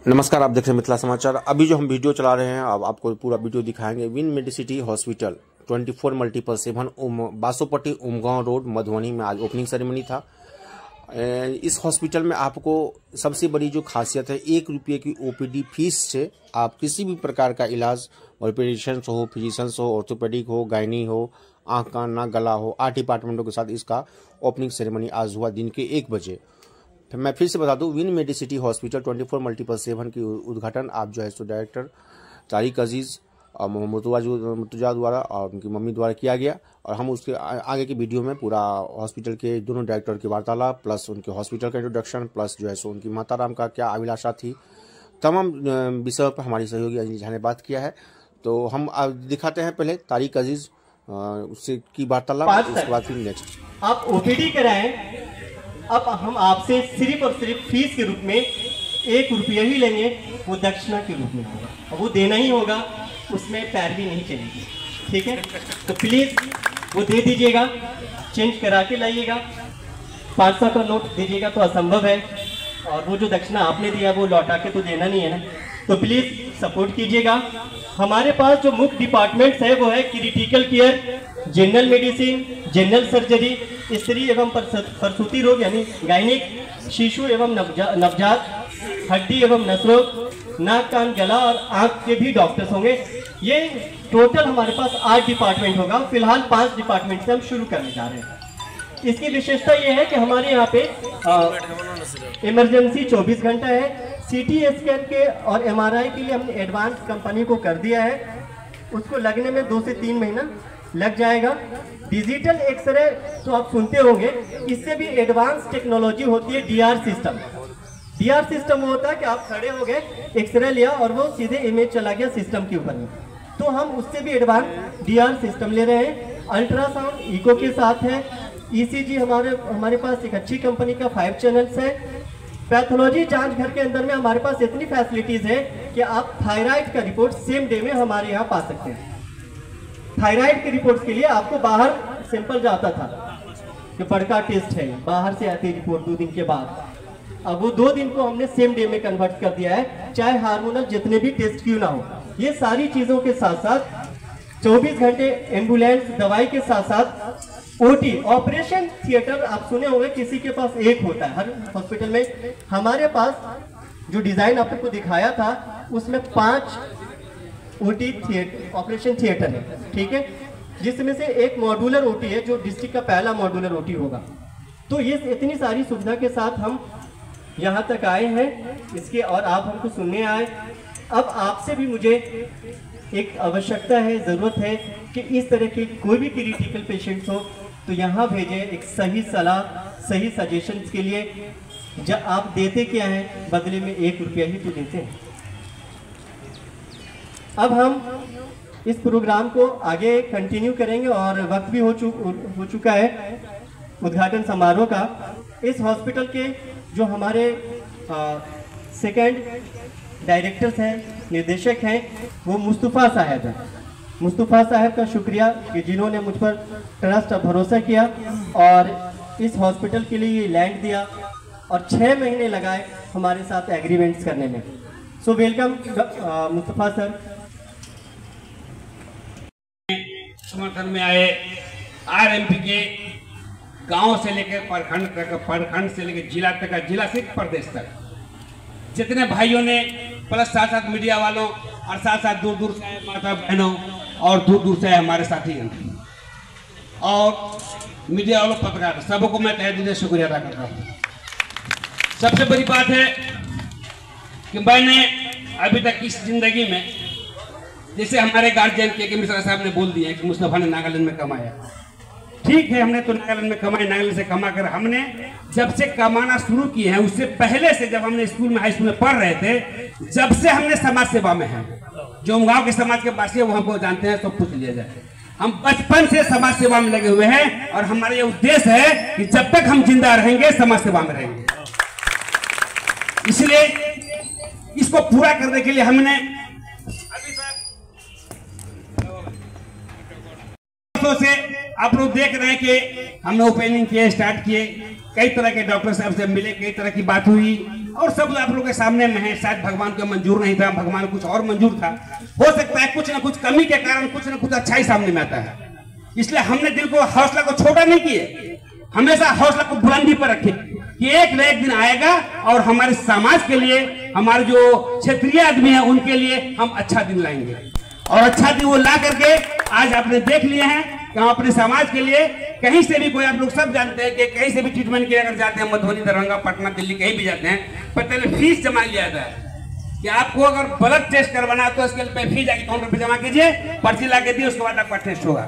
नमस्कार, आप देख रहे हैं मिथिला समाचार। अभी जो हम वीडियो चला रहे हैं, अब आपको पूरा वीडियो दिखाएंगे। Win Medicity hospital 24/7 Basopatti Umgaon road Madhubani में आज ओपनिंग सेरेमनी था। इस हॉस्पिटल में आपको सबसे बड़ी जो खासियत है, 1 रुपये की ओपीडी फीस से आप किसी भी प्रकार का इलाज, ऑपरेशंस हो, फिजिशियंस हो, ऑर्थोपेडिक हो, गायनी हो, आँख कान नाक गला हो, 8 डिपार्टमेंटों के साथ इसका ओपनिंग सेरेमनी आज हुआ दिन के 1 बजे। मैं फिर से बता दूं, विन मेडिसिटी हॉस्पिटल 24/7 की उद्घाटन आप जो है सो डायरेक्टर तारिक अजीज़ और मुर्तजा द्वारा और उनकी मम्मी द्वारा किया गया। और हम उसके आगे की वीडियो में पूरा हॉस्पिटल के दोनों डायरेक्टर की वार्तालाप प्लस उनके हॉस्पिटल का इंट्रोडक्शन प्लस जो है सो उनकी माता राम का क्या अभिलाषा थी, तमाम विषयों पर हमारी सहयोगी अंजलि झा ने बात किया है। तो हम दिखाते हैं पहले तारिक अजीज़ उससे की वार्तालाप, उसके बाद फिर नेक्स्ट आप ओपीडी कराएं। अब हम आपसे सिर्फ और सिर्फ फीस के रूप में 1 रुपया ही लेंगे, वो दक्षिणा के रूप में होगा और वो देना ही होगा, उसमें पैरवी नहीं चलेगी। ठीक है, तो प्लीज़ वो दे दीजिएगा, चेंज करा के लाइएगा। 500 का नोट दीजिएगा तो असंभव है, और वो जो दक्षिणा आपने दिया वो लौटा के तो देना नहीं है ना, तो प्लीज़ सपोर्ट कीजिएगा। हमारे पास जो मुख्य डिपार्टमेंट्स है वो है critical care, general medicine, general surgery, स्त्री एवं प्रसूति रोग यानी गायनिक, शिशु एवं नवजात, हड्डी एवं नस रोग, नाक कान गला और आंख के भी डॉक्टर्स होंगे। ये टोटल हमारे पास 8 डिपार्टमेंट होगा। फिलहाल 5 डिपार्टमेंट से हम शुरू करने जा रहे हैं। इसकी विशेषता ये है कि हमारे यहाँ पे इमरजेंसी 24 घंटा है। सीटी स्कैन के और एमआरआई के लिए हमने एडवांस कंपनी को कर दिया है, उसको लगने में 2 से 3 महीना लग जाएगा। डिजिटल एक्सरे तो आप सुनते होंगे, इससे भी एडवांस टेक्नोलॉजी होती है डीआर सिस्टम। डीआर सिस्टम वो होता है कि आप खड़े हो गए, एक्सरे लिया और वो सीधे इमेज चला गया सिस्टम के ऊपर में, तो हम उससे भी एडवांस डीआर सिस्टम ले रहे हैं। अल्ट्रासाउंड इको के साथ है। ईसीजी हमारे पास एक अच्छी कंपनी का 5 चैनल्स है। पैथोलॉजी जांच घर के अंदर में हमारे पास इतनी फैसिलिटीज है कि आप थायराइड का रिपोर्ट सेम डे में हमारे यहाँ पा सकते हैं। थायराइड के रिपोर्ट के लिए आपको बाहर सैंपल जाता था, जो बड़का टेस्ट है, बाहर से आती रिपोर्ट 2 दिन के बाद। अब वो 2 दिन को हमने सेम डे में कन्वर्ट कर दिया है, चाहे हार्मोनल जितने भी टेस्ट क्यों ना हो। ये सारी चीजों के साथ साथ 24 घंटे एम्बुलेंस, दवाई के साथ साथ ओटी ऑपरेशन थिएटर आप सुने होंगे, किसी के पास एक होता है हर हॉस्पिटल में। हमारे पास जो डिजाइन आपको दिखाया था उसमें 5 ओटी ऑपरेशन थिएटर है। ठीक है, जिसमें से एक मॉड्यूलर ओटी है जो डिस्ट्रिक्ट का पहला मॉड्यूलर ओटी होगा। तो ये इतनी सारी सुविधा के साथ हम यहाँ तक आए हैं इसके, और आप हमको सुनने आए। अब आपसे भी मुझे एक आवश्यकता है, ज़रूरत है कि इस तरह के कोई भी क्रिटिकल पेशेंट्स हो तो यहाँ भेजें एक सही सलाह, सही सजेशंस के लिए। जब आप देते क्या हैं, बदले में 1 रुपया ही तो देते हैं। अब हम इस प्रोग्राम को आगे कंटिन्यू करेंगे और वक्त भी हो चुका है उद्घाटन समारोह का। इस हॉस्पिटल के जो हमारे सेकंड डायरेक्टर्स हैं, निर्देशक हैं, वो मुस्तफ़ा साहब हैं। मुस्तफ़ा साहब का शुक्रिया कि जिन्होंने मुझ पर ट्रस्ट और भरोसा किया और इस हॉस्पिटल के लिए ये लैंड दिया और 6 महीने लगाए हमारे साथ एग्रीमेंट्स करने में। So welcome Mustafa sir. समर्थन में आए आरएमपी के गांव से लेकर प्रखंड तक, प्रखंड से लेकर जिला तक, जिला से प्रदेश तक जितने भाइयों ने, प्लस साथ साथ मीडिया वालों और साथ साथ दूर दूर से माता बहनों और दूर दूर से हमारे साथी और मीडिया वालों, पत्रकार, सबको मैं तहे दिल से शुक्रिया अदा करता हूँ। सबसे बड़ी बात है कि मैंने अभी तक इस जिंदगी में, जैसे हमारे गार्जियन के मिश्रा साहब ने बोल दिया कि मुस्तफा ने नागालैंड में कमाया, ठीक है, हमने तो नागालैंड में कमाया, नागालैंड से कमा कर हमने जब से कमाना शुरू किए हैं, उससे पहले से जब हमने स्कूल में, हाई स्कूल में पढ़ रहे थे, जब से हमने समाज सेवा में हैं। जो गांव के समाज के वासी है वो हमको जानते हैं, तो पूछ लिया जाए। हम बचपन से समाज सेवा में लगे हुए हैं और हमारा ये उद्देश्य है कि जब तक हम जिंदा रहेंगे समाज सेवा में रहेंगे। इसलिए इसको पूरा करने के लिए हमने से, आप लोग देख रहे हैं कि हमने ओपनिंग किए, स्टार्ट किए, कई तरह के डॉक्टर साहब से मिले, कई तरह की बात हुई और सब आप लोगों के सामने में है। शायद भगवान को मंजूर नहीं था, भगवान को कुछ और मंजूर था। हो सकता है कुछ ना कुछ कमी के कारण कुछ ना कुछ अच्छा ही सामने में आता है। इसलिए हमने दिल को, हौसला को छोटा नहीं किए, हमेशा हौसला को बुलंदी पर रखे कि एक न एक दिन आएगा और हमारे समाज के लिए, हमारे जो क्षेत्रीय आदमी हैं उनके लिए हम अच्छा दिन लाएंगे। और अच्छा दिन वो ला करके आज आपने देख लिए हैं कि हम अपने समाज के लिए कहीं से भी कोई, आप लोग सब जानते हैं कि कहीं से भी ट्रीटमेंट के अगर जाते हैं, मधुबनी, दरभंगा, पटना, दिल्ली कहीं भी जाते हैं, पहले फीस जमा लिया जाता है कि आपको अगर ब्लड टेस्ट करवाना तो उसके लिए फीस जाके काउंटर पे जमा कीजिए, पर्ची ला के दिए, उसके बाद आपका टेस्ट होगा।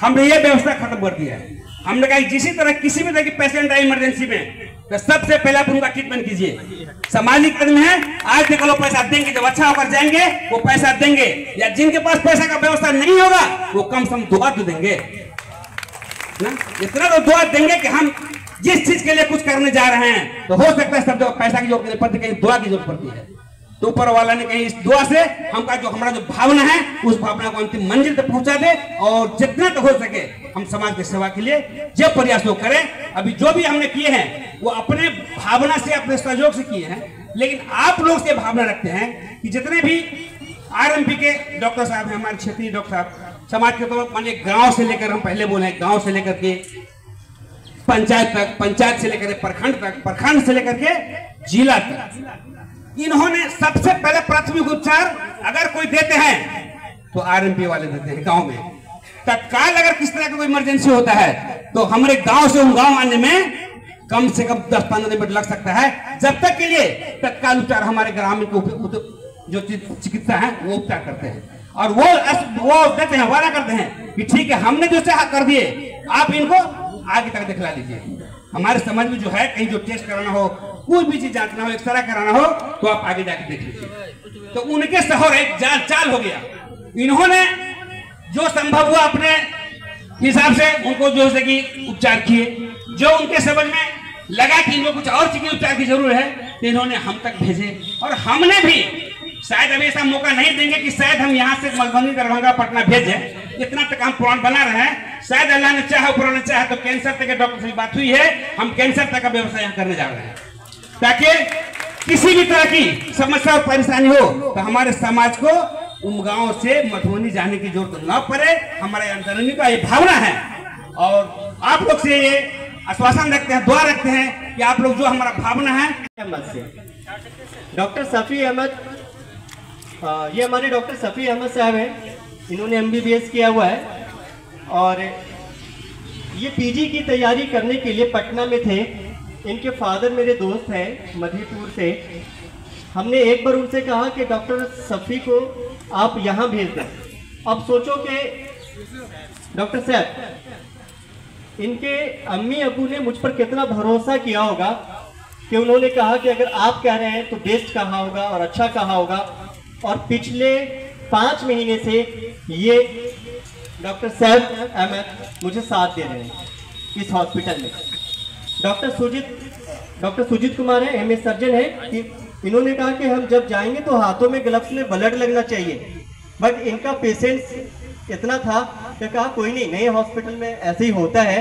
हमने ये व्यवस्था खत्म कर दिया है। हमने कहा जिसी तरह किसी भी तरह की पेशेंट आए इमरजेंसी में तो सबसे पहले आप उनका ट्रीटमेंट कीजिए। सामाजिक कर्म है, आज देख लो पैसा देंगे, जब अच्छा होकर जाएंगे वो पैसा देंगे, या जिनके पास पैसा का व्यवस्था नहीं होगा वो कम से कम दुआ तो देंगे ना, इतना तो दुआ देंगे कि हम जिस चीज के लिए कुछ करने जा रहे हैं तो हो सकता है सब जगह पैसा की जरूरत पड़ती है, कहीं दुआ की जरूरत पड़ती है। तो ऊपर वाला ने कहीं इस दुआ से हमका जो हमारा जो भावना है उस भावना को अंतिम मंजिल तक पहुंचा दे, और जितना तो हो सके हम समाज की सेवा के लिए जो प्रयास लोग करें। अभी जो भी हमने किए हैं वो अपने भावना से, अपने सहयोग से किए हैं, लेकिन आप लोग से भावना रखते हैं कि जितने भी आरएमपी के डॉक्टर साहब हैं, हमारे क्षेत्रीय डॉक्टर साहब, समाज के तौर पर गांव से लेकर, हम पहले बोले गांव से लेकर के पंचायत तक, पंचायत से लेकर प्रखंड तक, प्रखंड से लेकर के जिला तक, इन्होंने सबसे पहले प्राथमिक उपचार अगर कोई देते हैं तो आरएमपी वाले देते हैं गांव में। तत्काल अगर किस तरह का कोई इमरजेंसी होता है तो हमारे गांव से उन गांव आने में कम से कम 10-15 मिनट लग सकता है, जब तक के लिए तत्काल उपचार हमारे ग्रामीण जो चिकित्सा है वो उपचार करते हैं। और वो देते हैं, वादा करते हैं कि ठीक है हमने जो चाह कर दिए, आप इनको आगे तक दिखला लीजिए। हमारे समाज में जो है कहीं जो टेस्ट कराना हो, कोई भी चीज जांचना हो, एक्सरे कराना हो तो आप आगे जाके देख लीजिए। तो उनके शहर एक चाल हो गया। इन्होंने जो संभव हुआ अपने हिसाब से उनको जो है कि उपचार किए, जो उनके समझ में लगा कि इनको कुछ और चिकित्सा उपचार की जरूरत है तो इन्होंने हम तक भेजे। और हमने भी शायद अभी ऐसा मौका नहीं देंगे कि शायद हम यहाँ से मधुबनी, दरभंगा, पटना भेजे, इतना तक हम प्लान बना रहे हैं। शायद अल्लाह ने चाहा, ऊपर ने चाहा तो कैंसर तक के डॉक्टर से बात हुई है, हम कैंसर तक का व्यवसाय यहाँ करने जा रहे हैं, ताकि किसी भी तरह की समस्या और परेशानी हो तो हमारे समाज को उमगांव से मधुबनी जाने की जरूरत न पड़े। हमारे अंतरंगी का ये भावना है और आप लोग से ये आश्वासन रखते हैं, दुआ रखते हैं कि आप लोग जो हमारा भावना है। डॉक्टर सफी अहमद, ये हमारे डॉक्टर सफी अहमद साहब हैं, इन्होंने एमबीबीएस किया हुआ है और ये पीजी की तैयारी करने के लिए पटना में थे। इनके फादर मेरे दोस्त हैं मधुपुर से। हमने एक बार उनसे कहा कि डॉक्टर सफी को आप यहाँ भेज दें। अब सोचो कि डॉक्टर साहब, इनके अम्मी अबू ने मुझ पर कितना भरोसा किया होगा कि उन्होंने कहा कि अगर आप कह रहे हैं तो बेस्ट कहा होगा और अच्छा कहा होगा। और पिछले 5 महीने से ये डॉक्टर सैफ अहमद मुझे साथ दे रहे हैं इस हॉस्पिटल में। डॉक्टर सुजीत कुमार है, एमएस सर्जन है, कि इन्होंने कहा कि हम जब जाएंगे तो हाथों में ग्लव्स में ब्लड लगना चाहिए, बट इनका पेशेंस इतना था कि कहा कोई नहीं, नए हॉस्पिटल में ऐसे ही होता है,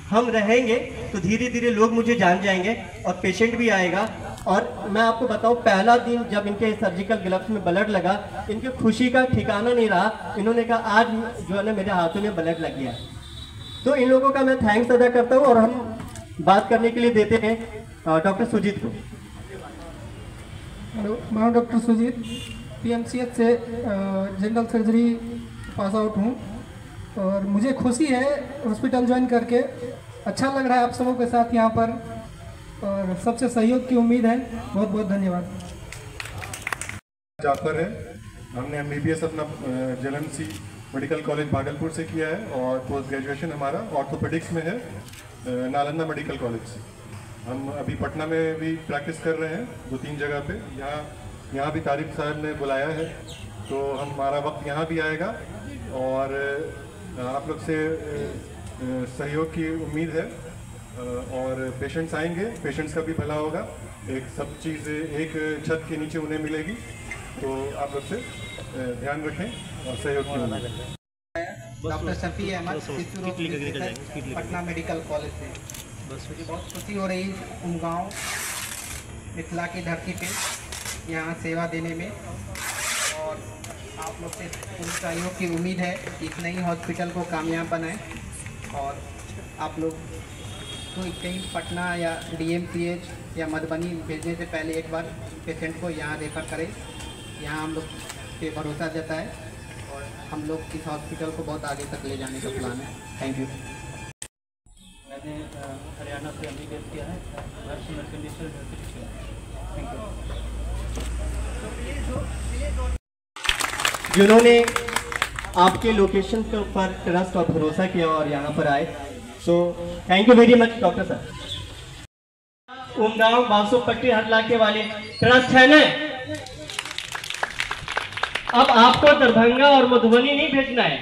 हम रहेंगे तो धीरे धीरे लोग मुझे जान जाएंगे और पेशेंट भी आएगा। और मैं आपको बताऊं, पहला दिन जब इनके सर्जिकल ग्लव्स में ब्लड लगा, इनकी खुशी का ठिकाना नहीं रहा। इन्होंने कहा आज जो है ना मेरे हाथों में ब्लड लग गया। तो इन लोगों का मैं थैंक्स अदा करता हूं और हम बात करने के लिए देते हैं डॉक्टर सुजीत को। हेलो, मैं डॉक्टर सुजीत, पीएमसीएच से जनरल सर्जरी पास आउट हूँ और मुझे खुशी है हॉस्पिटल ज्वाइन करके। अच्छा लग रहा है आप सबों के साथ यहाँ पर और सबसे सहयोग की उम्मीद है। बहुत बहुत धन्यवाद। जाफर है, हमने एमबीबीएस अपना जेएलएमसी मेडिकल कॉलेज भागलपुर से किया है और पोस्ट ग्रेजुएशन हमारा ऑर्थोपेडिक्स में है नालंदा मेडिकल कॉलेज से। हम अभी पटना में भी प्रैक्टिस कर रहे हैं 2-3 जगह पे। यहाँ भी तारिक साहब ने बुलाया है तो हमारा वक्त यहाँ भी आएगा और आप लोग से सहयोग की उम्मीद है और पेशेंट्स आएंगे, पेशेंट्स का भी भला होगा। एक सब चीज़ एक छत के नीचे उन्हें मिलेगी, तो आप लोग से ध्यान रखें और सहयोग की उम्मीद है। Doctor Safi Ahmad, Patna medical college से। मुझे बहुत खुशी हो रही है उमगांव मिथिला की धरती पे यहाँ सेवा देने में, और आप लोग से पूर्ण सहयोग की उम्मीद है कि इस नई हॉस्पिटल को कामयाब बनाएं और आप लोग कोई कहीं पटना या DMCH या मधुबनी भेजने से पहले एक बार पेशेंट को यहाँ रेफ़र करें। यहाँ हम लोग पे भरोसा जाता है और हम लोग इस हॉस्पिटल को बहुत आगे तक ले जाने का प्लान है। Thank you. मैंने हरियाणा से MBBS किया है, नर्स कंडीशनर थैंक यू। जिन्होंने आपके लोकेशन के ऊपर ट्रस्ट और भरोसा किया और यहाँ पर आए, so thank you very much doctor साहब। उमगांव बासोपट्टी हर इलाके वाले ट्रस्ट है ना, अब आपको दरभंगा और मधुबनी नहीं भेजना है।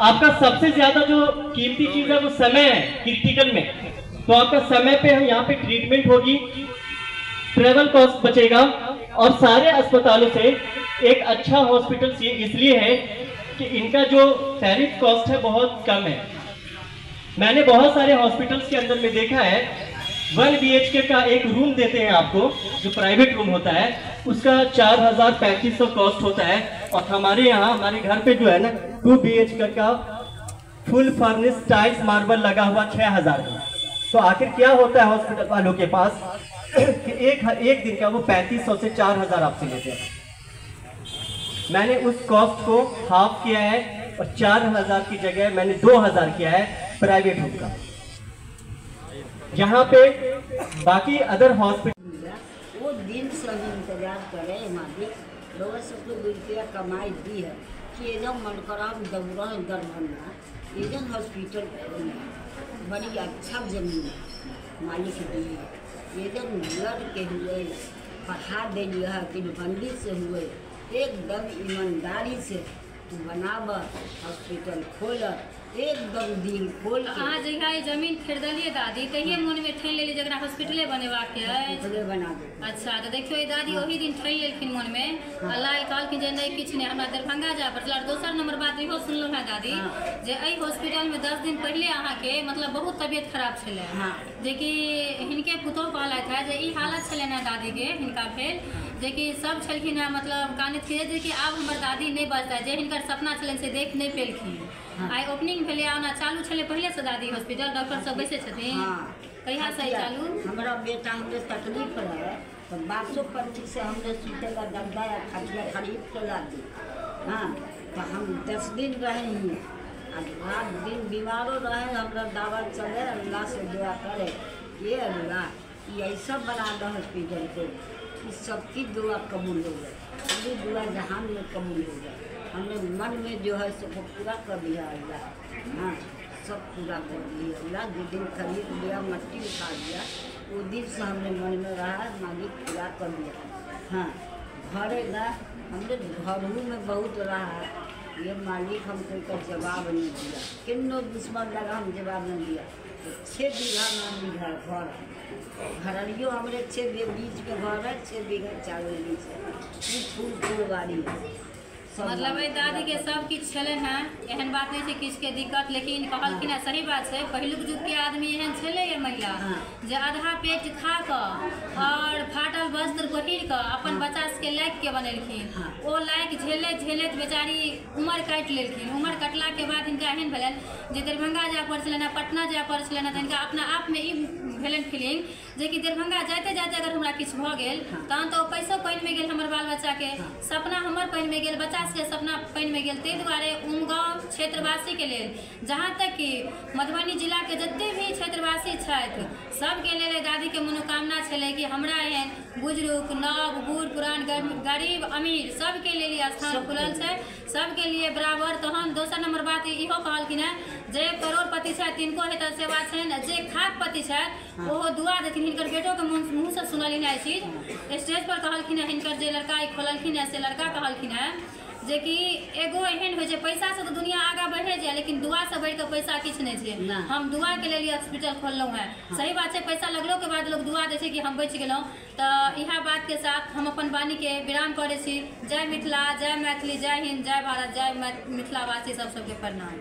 आपका सबसे ज्यादा जो कीमती चीज है वो समय है क्रिटिकल में, तो आपका समय पे यहाँ पे ट्रीटमेंट होगी, ट्रेवल कॉस्ट बचेगा, और सारे अस्पतालों से एक अच्छा हॉस्पिटल इसलिए है कि इनका जो टैरिफ कॉस्ट है बहुत कम है। मैंने बहुत सारे हॉस्पिटल्स के अंदर में देखा है 1 BHK का एक रूम देते हैं आपको, जो प्राइवेट रूम होता है उसका 4,000-3,500 कॉस्ट होता है, और हमारे यहाँ हमारे घर पे जो है ना 2 BHK का फुल फर्निश टाइल्स मार्बल लगा हुआ 6,000 का। तो आखिर क्या होता है हॉस्पिटल वालों के पास कि एक दिन का वो 3,500 से 4,000 आपसे लेते हैं। मैंने उस कॉस्ट को हाफ किया है और 4,000 की जगह मैंने 2,000 किया है प्राइवेट रूम का। यहाँ पे बाकी अदर हॉस्पिटल वो दिन से हम इंतजार करे मालिक लोग सबको रुपया कमाई दी है कि एकदम मन करा हम दौरा दरभंगा एकदम हॉस्पिटल बड़ी अच्छा जमीन मालिक दी है, एकदम लड़ के हुए पढ़ा दिलिए है कि बंदी से हुए एकदम ईमानदारी से बनाब हॉस्पिटल खोल एकदम दिल खोल अहाँ जहिया ये जमीन खरीदलिए दादी तहिए मन में ठानि लेली जकरा हॉस्पिटले बनेबाक है। बना दे। अच्छा तो देखियो ये दादी वही दिन ठानि लेलखिन मन में, अल्लाह कहलखिन जे नहीं किछु नहीं हमरा दरभंगा जाय पड़ल। दोसर नंबर बात इहो सुनलहुँ है दादी जे एहि हॉस्पिटल में 10 दिन पहले अहाँ के मतलब बहुत तबियत खराब छलै, जे कि हिनके पुतोह कहलथि है जे ई हालत छलनि है दादी के हिनका भेल, जे कि सब छलखिन है मतलब कानैत फिरैत जे कि आब हमर दादी नहीं बचतै, जे हिनकर सपना छलनि से देख नहीं पेलखिन। आई ओपनिंग भेले आना चालू छले पहले से दादी हॉस्पिटल, डॉक्टर सब बैसे छथिन कहिया से चालू। हमारा बेटा हमने तकलीफ रहे तो 1225 से हमने सुतेगा दर्दा या खटिया खरीद के ला दी। हाँ तो हम 10 दिन रहे ही, अब 8 दिन बीमारों रहे, हमारा दावा चले, अल्लाह से दुआ करे ये अल्लाह ये ऐसा बना दो हॉस्पिटल को कि सबकी दुआ कबूल हो गए, पूरी दुआ जहान में कबूल हो गए। हमने मन में जो है सबको पूरा कर दिया अल्लाह, हाँ सब पूरा कर दिया अल्लाह। जिस दिन खरीद लिया मट्टी उठा दिया वो दिन से हमने मन में रहा मालिक पूरा कर दिया। हाँ घरे ना हमने घरों में बहुत रहा, ये मालिक हमको का जवाब नहीं दिया, किन्नो दुश्मन लगा हम जवाब नहीं दिया। तो 6 बीघा नाम घर घरियो हमारे 6 बीच के घर है, 6 बीघा चावल बीच है, फूल फूलवाड़ी है। मतलब दादी के सब किछु छलै हैं, एहन बात नहीं है किछु के दिक्कत, लेकिन कहलखिन है सही बात है पहिलुक युग के आदमी एहन छलै महिला जे आधा पेट खा कर और फाटल वस्त्र पहिर कर अपन बच्चा सबके लाइक के बनेलखिन, ओ लाइक झेलैत झेलैत बेचारी उमर काटि लेलखिन। उमर कटला के बाद हिनका एहन भेलनि जे दरभंगा जाय पड़ै छलनि, पटना जाय पड़ै छलनि, तऽ हिनका अपना आप में ई भेलनि फीलिंग जे कि दरभंगा जाते जाते अगर हमरा किछु भऽ गेल तहन तऽ पैसो पानि में गेल, हमर बाल बच्चा के सपना हमर पानि में गेल, बच्चा के सपना पानि में गेल। ताहि दुआरे उमगांव क्षेत्रवासी के लेल, जहाँ तक कि मधुबनी जिला के जते भी क्षेत्रवासी छथि सबके लेल दादी के मनोकामना छलै कि हमरा एहन बुजुर्ग नव बूढ़ पुरान गरीब अमीर सबके लेल ई स्थान खुलल छै, सबके लिए बराबर। तहन दोसर नंबर बात इहो कहलखिन है जे करोड़पति छथि तिनको हेतै सेवा छनि, जे खाकपति छथि ओहो दुआ देथिन। हिनकर बेटो के मुँह से सुनलिन है चीज, स्टेज पर कहलखिन है हिनकर जे लड़का खोललखिन है से लड़का कहलखिन है जे कि एगो एहन हो पैसा से तो दुनिया आगा बढ़े जाए, लेकिन दुआ से बढ़ के पैसा किछु नहीं है। हम दुआ के लिए हॉस्पिटल खोललहुँ है, सही बात है पैसा लगलो के बाद लोग दुआ दे कि हम बच गेलहुँ। तो यह बात के साथ हम अपन वाणी के विराम करे छी। जय मिथिला, जय मैथिली, जय हिंद, जय भारत, जय मिथिलावासी सबके प्रणाम।